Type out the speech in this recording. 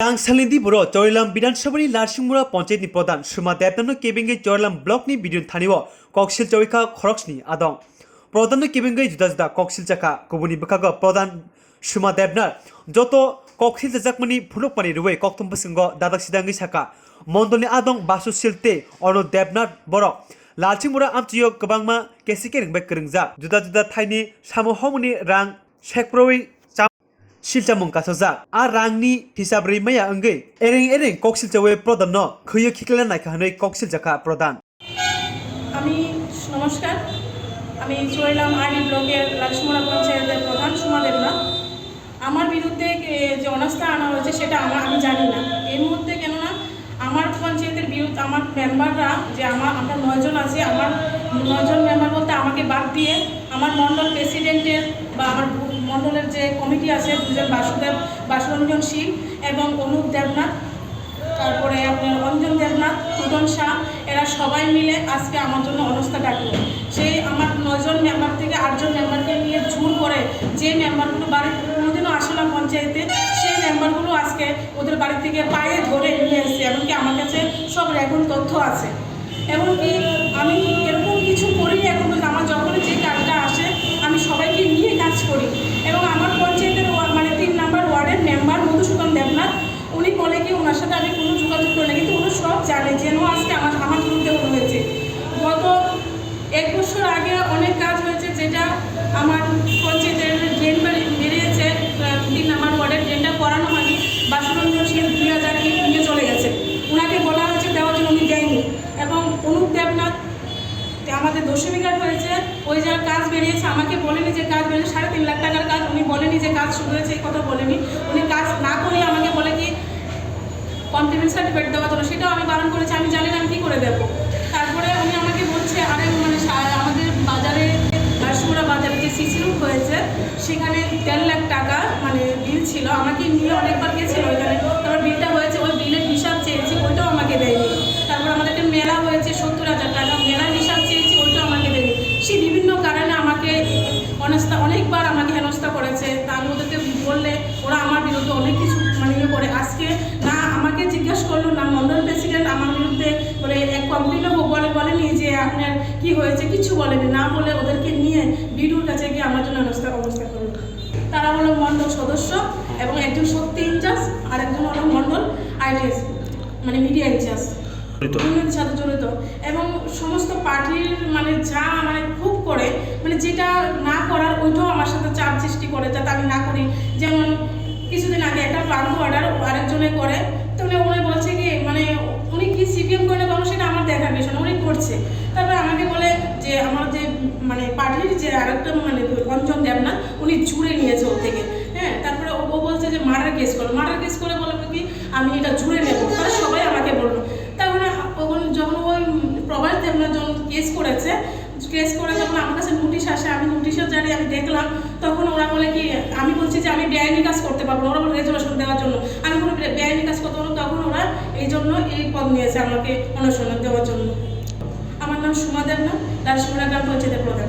नांसालिंदी बर' चौरिलाम विधानसभानि लारसिंमुरा पन्चायतनि प्रधान सुमा देबनानो केबेंगे चौरिलाम ब्लकनि बिदुन थानिव कक्सिल चौरिखा खरक्सनि आदं प्रधान केबेंगे जुदा जुदा कक्सिल जाखा गुबुननि बिखागो प्रधान सुमा देबनार जत कक्सिल जाकमानि फुलुकमानि रुवे कक्तम बसंग दादाक सिदांगि साका मंडलनि आदं बासु सिलते अनु देबनार बर' लारसिंमुरा आमचियो गोबांमा केसिके रिंबाय करंजा जुदा जुदा थाइनि सामोहमनि रां सेकप्रoi Silchamung kasoja a rangni hisab rimaya angei ereng koksil chawe prodan no khyo khikla naikha hanoi koksil jaka prodan আমি নমস্কার আমি চৌরিলাম আরডি ব্লকের লালসিমুরা পঞ্চায়েতের প্রধান সুমা দেবনাথ আমার বিরুদ্ধে যে অনাস্থা আনা হয়েছে সেটা আমি জানি না এই মুহূর্তে কেননা আমার পঞ্চায়েতের বিরুদ্ধে আমার মেম্বাররা যে আমরা 9 জন আছি আমার 9 জন মেম্বার বলতে আমাকে বাদ দিয়ে আমার মণ্ডল প্রেসিডেন্টের বা আমার মণ্ডলের যে কমিটি আছে দুজন বাসুরঞ্জন শীল এবং অনুপ দেবনাথ তারপরে আপনার অঞ্জন দেবনাথ টুটন শাহ এরা সবাই মিলে আজকে আমার জন্য অনাস্থা ডাকলো সেই আমার 9 জন মেম্বার থেকে 8 জন মেম্বারকে নিয়ে জোর করে যে মেম্বারগুলো বাড়ি কোনোদিনও আসে না পঞ্চায়েতে সেই মেম্বারগুলো আজকে ওদের বাড়ি থেকে পায়ে ধরে নিয়ে এসেছে এমনকি আমার কাছে সব রেকর্ড তথ্য আছে এমনকি আমি এরকম কিছু করি এখন আমার যখনই যে কাজটা আসে আমি সবাইকে নিয়ে কাজ করি এবং আমার পঞ্চায়েতের মানে 3 নম্বর ওয়ার্ডের মেম্বার মধুসূদন দেবনাথ উনি বলে কি ওনার সাথে আমি কোনো যোগাযোগ করি না কিন্তু উনি সব জানে যেন আজকে আমার বিরুদ্ধে হয়েছে গত 1 বছর আগে অনেক কাজ হয়েছে যেটা আমার পঞ্চায়েতের ড্রেন বেরিয়েছে 3 নম্বর ওয়ার্ডের ড্রেনটা করানো হয়নি বাসুরঞ্জন শীল 2000 ইট নিয়ে চলে গেছে ওনাকে বলা হয়েছে দেওয়ার জন্য উনি দেয়নি এবং অনুপ দেবনাথ আমাদের 200 বিঘা হয়েছে ওই যার কাজ বেরিয়েছে আমাকে বলেনি যে কাজ বেরিয়েছে 3.5 লাখ টাকার কাজ উনি বলেনি যে কাজ শুরু হয়েছে এই কথা বলেনি উনি কাজ না করে আমাকে বলে কি কমপ্লিমেন্ট সার্টিফিকেট দেওয়ার জন্য সেটাও আমি বারণ করেছি আমি জানি না আমি কী করে দেবো তারপরে উনি আমাকে বলছে আরে মানে আমাদের বাজারে লালসিমুরা বাজারে যে সিসি রুট হয়েছে সেখানে 1.5 লাখ টাকা মানে বিল ছিল আমাকে নিয়ে অনেকবার গেছিলো ওইখানে তারপর বিলটা হয়েছে ওই বিলের হিসাব চেয়েছি ওইটাও আমাকে দেয়নি তারপর আমাদের একটা মেলা হয়েছে 70,000 টাকা মেলার হিসাব চেয়েছি ওইটাও আমাকে দেয়নি সে বিভিন্ন কারণে আমাকে অনেকবার আমাকে হেনস্থা করেছে তার ওদেরকে বললে ওরা আমার বিরুদ্ধে অনেক কিছু মানে ইয়ে করে আজকে না আমাকে জিজ্ঞাসা করলো না মন্ডল প্রেসিডেন্ট আমার বিরুদ্ধে বলে এক কমপ্লেনও বলেনি যে আপনার কি হয়েছে কিছু বলেনি না বলে ওদেরকে নিয়ে বিডুর কাছে গিয়ে আমার জন্য অবস্থা করলো তারা হলো মন্ডল সদস্য এবং একজন সত্যি ইনচার্জ আর একজন হলো মন্ডল আইটিএস মানে মিডিয়া ইনচার্জ দুর্নীতির সাথে জড়িত এবং সমস্ত পার্টির মানে যা মানে খুব করে মানে যেটা না করার ওইটাও আমার সাথে চাপ সৃষ্টি করে যাতে আমি না করি যেমন কিছুদিন আগে একটা প্রান্ত অর্ডার আরেকজনে করে তো উনি বলছে কি মানে উনি কি সিপিএম করে কোনো সেটা আমার দেখার বিষয় না উনি করছে তারপরে আমাকে বলে যে আমার যে মানে পার্টির যে আরেকটা মানে অঞ্জন দেবনাথ উনি জুড়ে নিয়েছে ওর থেকে হ্যাঁ তারপরে ও বলছে যে মার্ডার কেস করে বলবে কি আমি এটা জুড়ে নেবো তারা সবাই আমাকে বললো তারপরে যখন ওই প্রভাস দেবনাথ যখন কেস করে যখন আমার কাছে নোটিশ আসে আমি নোটিশও জানি আমি দেখলাম তখন ওরা বলে কি আমি বলছি যে আমি বেআইনি কাজ করতে পারবো না ওরা বলে রেজুলেশন দেওয়ার জন্য আমি কোনো বেআইনি কাজ করতে পারবো তখন ওরা এই জন্য এই পদ নিয়েছে আমাকে অনুসন্ধান দেওয়ার জন্য আমার নাম সুমা দেবনাথ লালসিমুরা গ্রাম পঞ্চায়েতের প্রধান